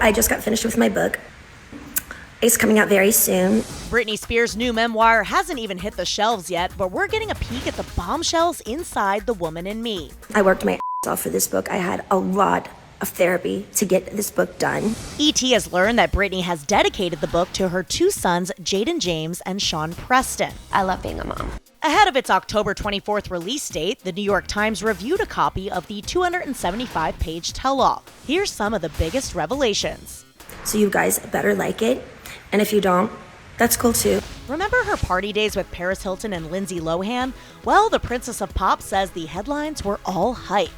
I just got finished with my book. It's coming out very soon. Britney Spears' new memoir hasn't even hit the shelves yet, but we're getting a peek at the bombshells inside The Woman in Me. I worked my ass off for this book. I had a lot of therapy to get this book done. E.T. has learned that Britney has dedicated the book to her two sons, Jaden James and Sean Preston. I love being a mom. Ahead of its October 24th release date, the New York Times reviewed a copy of the 275-page tell-all. Here's some of the biggest revelations. So you guys better like it, and if you don't, that's cool too. Remember her party days with Paris Hilton and Lindsay Lohan? Well, the Princess of Pop says the headlines were all hype.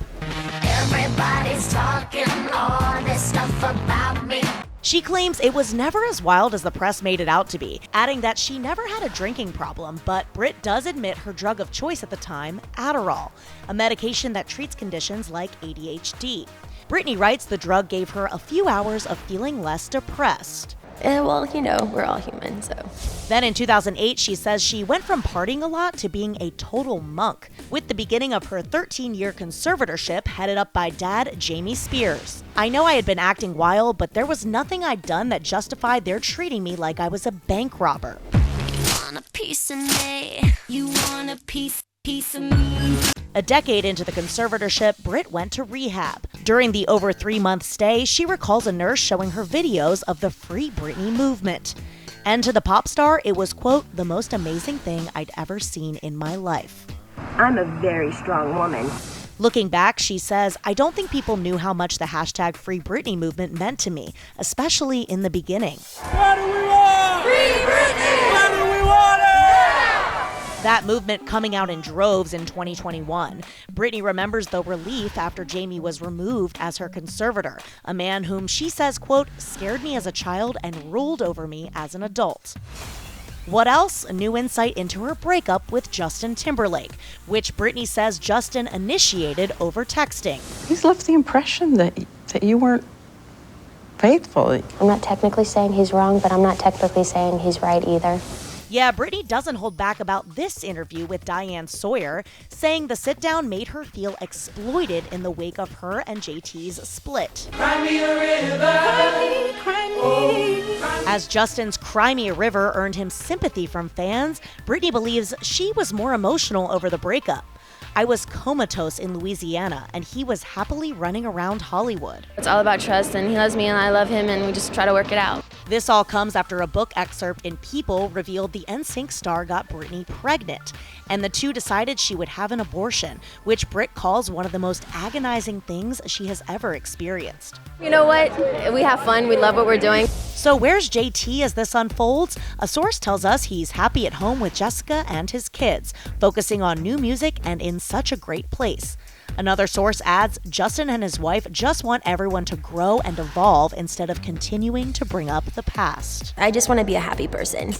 Everybody's talking all this stuff about me. She claims it was never as wild as the press made it out to be, adding that she never had a drinking problem, but Brit does admit her drug of choice at the time, Adderall, a medication that treats conditions like ADHD. Britney writes the drug gave her a few hours of feeling less depressed. Well, we're all human, so. Then in 2008, she says she went from partying a lot to being a total monk, with the beginning of her 13-year conservatorship headed up by dad, Jamie Spears. I know I had been acting wild, but there was nothing I'd done that justified their treating me like I was a bank robber. You want a piece of me? You want a piece of me? A decade into the conservatorship, Brit went to rehab. During the over 3-month stay, she recalls a nurse showing her videos of the Free Britney movement. And to the pop star, it was, quote, the most amazing thing I'd ever seen in my life. I'm a very strong woman. Looking back, she says, I don't think people knew how much the hashtag Free Britney movement meant to me, especially in the beginning. What do we want? Free Britney! What do we want? That movement coming out in droves in 2021. Britney remembers the relief after Jamie was removed as her conservator, a man whom she says, quote, scared me as a child and ruled over me as an adult. What else? A new insight into her breakup with Justin Timberlake, which Britney says Justin initiated over texting. He's left the impression that you weren't faithful. I'm not technically saying he's wrong, but I'm not technically saying he's right either. Yeah, Britney doesn't hold back about this interview with Diane Sawyer, saying the sit-down made her feel exploited in the wake of her and JT's split. Cry me a river. Cry me. As Justin's Cry Me a River earned him sympathy from fans, Britney believes she was more emotional over the breakup. I was comatose in Louisiana, and he was happily running around Hollywood. It's all about trust, and he loves me and I love him, and we just try to work it out. This all comes after a book excerpt in People revealed the NSYNC star got Britney pregnant, and the two decided she would have an abortion, which Brit calls one of the most agonizing things she has ever experienced. You know what? We have fun. We love what we're doing. So where's JT as this unfolds? A source tells us he's happy at home with Jessica and his kids, focusing on new music and in such a great place. Another source adds, Justin and his wife just want everyone to grow and evolve instead of continuing to bring up the past. I just want to be a happy person.